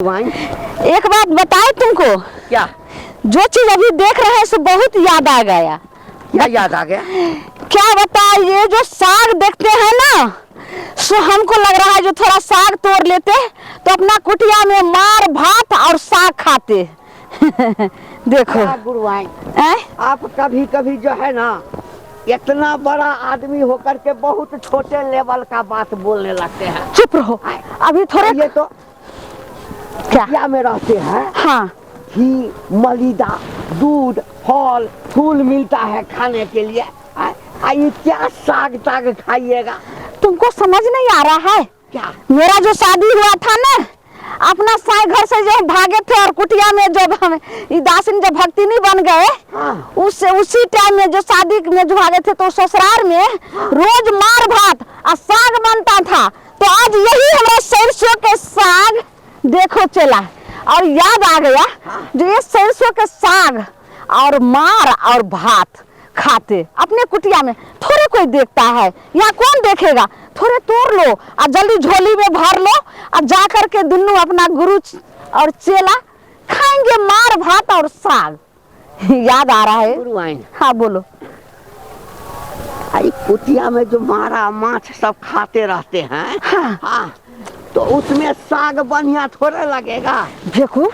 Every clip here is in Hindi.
एक बात बताए तुमको। क्या? जो चीज अभी देख रहे हैं सो बहुत याद आ गया। क्या याद आ गया? क्या बताए, ये जो साग देखते हैं ना, सो हमको लग रहा है जो थोड़ा साग तोड़ लेते तो अपना कुटिया में मार भात और साग खाते। देखो गुरुआई, आप कभी कभी जो है ना इतना बड़ा आदमी होकर के बहुत छोटे लेवल का बात बोलने लगते हैं। चुप रहो, अभी थोड़े ये तो क्या में रहते हैं। हाँ, घी, मलिदा, दूध, फल फूल मिलता है खाने के लिए। ये क्या साग ताग खाइएगा? तुमको समझ नहीं आ रहा है क्या? मेरा जो शादी हुआ था ना, अपना साई घर से जो भागे थे और कुटिया में जब हम दासिन जब भक्ति नहीं बन गए, हाँ। उसी टाइम में जो शादी में जो भागे थे तो ससुराल में रोज मार भात और साग बनता था। तो आज यही हमारा सरसों के साग देखो चला और याद आ गया जो ये सरसों के साग और मार और भात खाते अपने कुटिया में। थोड़े कोई देखता है, यहाँ कौन देखेगा? थोड़े तोड़ लो और जल्दी झोली में भर लो और जा करके दोनों अपना गुरु और चेला खाएंगे मार भात और साग। याद आ रहा है? गुरुआइन, हाँ बोलो। कुटिया में जो मारा माछ सब खाते रहते हैं। हाँ, हाँ, तो उसमें साग बढ़िया थोड़े लगेगा। देखो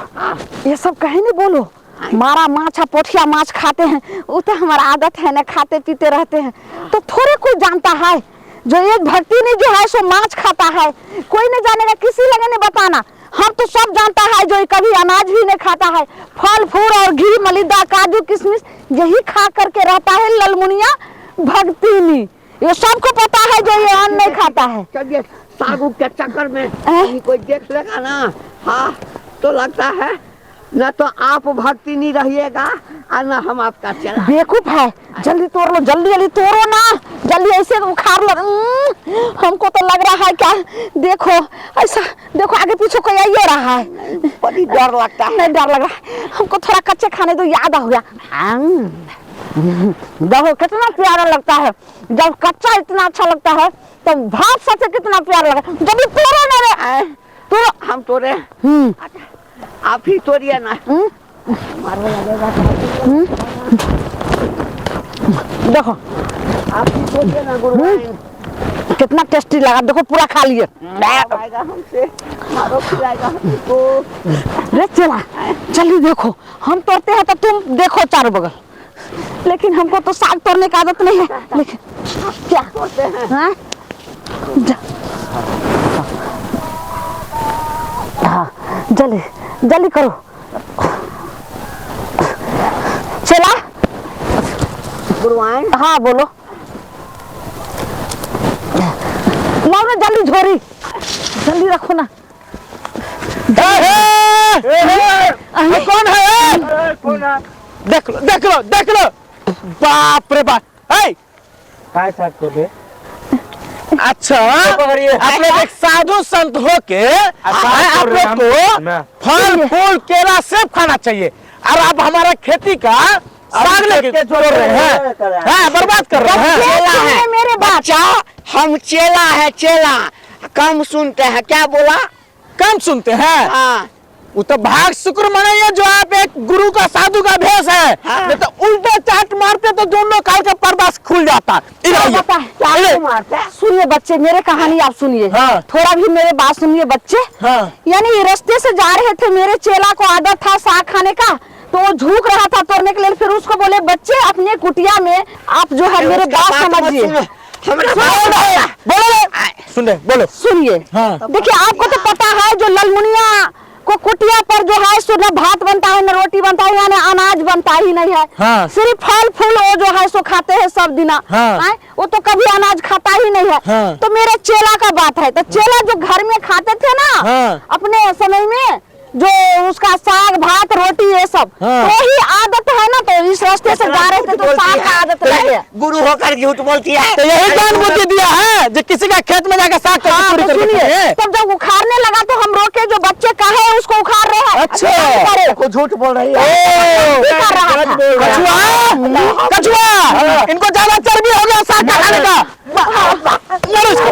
ये सब कहे नहीं बोलो। मारा माछ पोठिया माछ खाते हैं, वो तो हमारा आदत है ना, खाते पीते रहते हैं। तो थोड़े कोई जानता है जो एक भक्ति नहीं जो है सो माछ खाता है, कोई नहीं जानेगा, किसी लगे नहीं बताना। हम तो सब जानता है जो कभी अनाज भी नहीं खाता है, फल फूल और घी मलिदा काजू किशमिश यही खा करके रहता है ललमुनिया भक्ति नहीं। ये सबको पता है जो ये अन्न नहीं खाता है। चलिए सागू के चक्कर में कोई देख लेगा ना, हाँ तो लगता है न तो आप भक्ति नहीं रहिएगा और न हम आपका चला। बेवकूफ है, जल्दी तोड़ लो, जल्दी जल्दी तोड़ो ना, जल्दी ऐसे उखाड़ लो। हमको तो लग रहा है क्या, देखो ऐसा देखो आगे पीछे कोई आइए रहा है। बड़ी डर लगता है। नहीं डर लग रहा है, हमको थोड़ा कच्चे खाने दो, याद हो गया। देखो कितना प्यारा लगता है, जब कच्चा इतना अच्छा लगता है तो भात सबसे कितना प्यारा लगा। जल्दी तोड़ो ना रे, तो हम तोड़े, आप ही तोड़िए ना। देखो आप ही तोड़िए ना गुरुआइन। कितना टेस्टी लगा, देखो पूरा खा लिए। हमसे मारो खिलाएगा हमको। रे चला जल्दी देखो, हम तोड़ते हैं तो तुम देखो चारों बगल, लेकिन हमको तो साग तोड़ने की आदत नहीं है। लेकिन क्या तोड़ते हैं? हाँ हाँ, जल्दी जल्दी करो। चला गुरुआइन, हाँ बोलो। लाओ ना जल्दी झोरी, जल्दी रखो ना। कौन है? कौन है? देख लो देख लो देख लो, बाप रे बाप। काय साग तोड़े? अच्छा, आप लोग एक साधु संत हो के आप लोग को फल फूल केला सेब खाना चाहिए और आप हमारा खेती का साग लेके छोड़ रहे हैं, बर्बाद कर रहे हैं। चेला है मेरे बच्चा, हम चेला है चेला, कम सुनते हैं। क्या बोला? कम सुनते हैं? हाँ। वो तो भाग शुक्र मनाइए जो आप एक गुरु का साधु का भेष है। हाँ। नहीं तो उल्टे चाट मारते तो दोनों काल का पर्दा खुल जाता। सुनिए बच्चे, मेरे कहानी आप सुनिए। हाँ। थोड़ा भी मेरे बात सुनिए बच्चे। हाँ। यानी रास्ते से जा रहे थे, मेरे चेला को आदत था साग खाने का, तो वो झुक रहा था तोड़ने के लिए। फिर उसको बोले बच्चे अपने कुटिया में आप जो है मेरे बात समझिए। बोलो सुनिए, हाँ। देखिए आपको तो पता है जो ललमुनिया को कुटिया पर जो है सो न भात बनता है न रोटी बनता है, यानी अनाज बनता ही नहीं है। हाँ। सिर्फ फल फूल वो जो है सो खाते हैं सब दिना। हाँ। वो तो कभी अनाज खाता ही नहीं है। हाँ। तो मेरे चेला का बात है, तो चेला जो घर में खाते थे ना, हाँ। अपने समय में जो उसका साग भात रोटी ये सब, हाँ। तो ही आदत है ना, तो इस रास्ते से जा रहे थे तो साग का आदत लगे। गुरु होकर झूठ बोलती है। तो यही ज्ञान बुद्धि दिया है जो किसी का खेत में जाकर साग हाँ, चोरी तो करके सुनिए, खाए। तब जब उखाड़ने लगा तो हम रोके, जो बच्चे कहे उसको उखाड़ रहे हैं। अच्छा, को झूठ बोल रही है। कछुआ कछुआ, इनको ज्यादा चर्बी हो गया साग का खाने का। मारो इसको,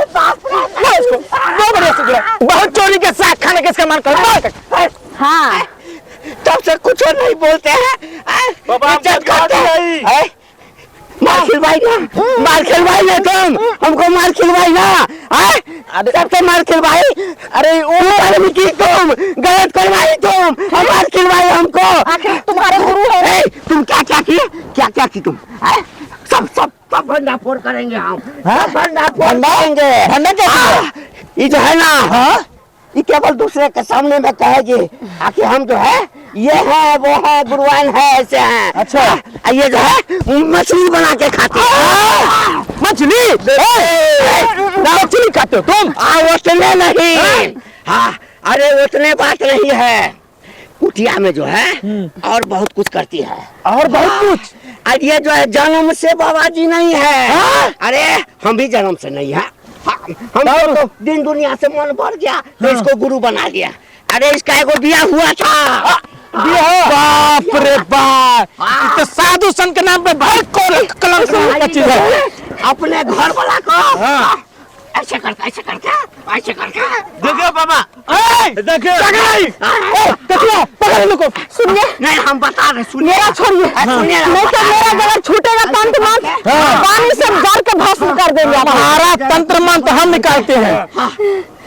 मारो इसको, बहुत बढ़िया से गिरा। बहुत चोरी के साग खाने के इसका मन कर। हाँ तब से कुछ नहीं बोलते हैं। बाबा, इज्जत करते नहीं। हैं। मार खिलवाई ना, मार खिलवाई ना तुम हमको, मार खिलवाई ना। सबसे मार खिलवाई। अरे वो की तुम गलत करवाई, तुम मार खिलवाई हमको। आखिर तुम्हारे गुरु है। ए, तुम क्या क्या किए, क्या क्या की तुम? सब सब सब भंडा फोड़ करेंगे हम, सब भंडा फोड़ करेंगे। भंडा क्या ये जो है ना, ये केवल दूसरे के सामने में कहेगी आखिर हम जो है ये है वो है गुरुआन है ऐसे हैं। अच्छा। ये जो है मछली बना के खाते हैं। मछली? मछली खाते हो तुम? उतने नहीं। हाँ, अरे उतने बात नहीं है। कुटिया में जो है और बहुत कुछ करती है, और बहुत कुछ। और ये जो है जन्म से बाबा जी नहीं है। अरे हम भी जन्म से नहीं है। हम तो दिन दुनिया से मन भर गया तो इसको गुरु बना दिया। अरे इसका एगो बिया हुआ था। बाप रे बाप, ये तो साधु संत के नाम पे बहुत कलंक का चीज है। अपने घर वाला को ऐसे करके ऐसे करके ऐसे करके देखिए बाबा, देखिए देखिए, पकड़ लो। सुनिए, नहीं हम बता रहे, सुनिए मेरा छोड़िए। सुनिए ना, नहीं तो मेरा जगह छूटेगा तंत्र मंत्र, पानी से जल के भस्म कर देंगे। हमारा तंत्र मंत्र हम निकालते हैं।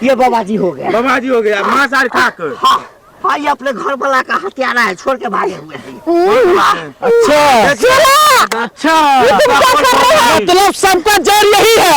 ये बाबा जी हो गए। बाबा जी हो गया, मां सारी खाक। हाँ हाँ, ये अपने घर वाला का हथियारा है, छोड़ के भागे हुए हैं। अच्छा अच्छा, मतलब सबका जड़ यही है।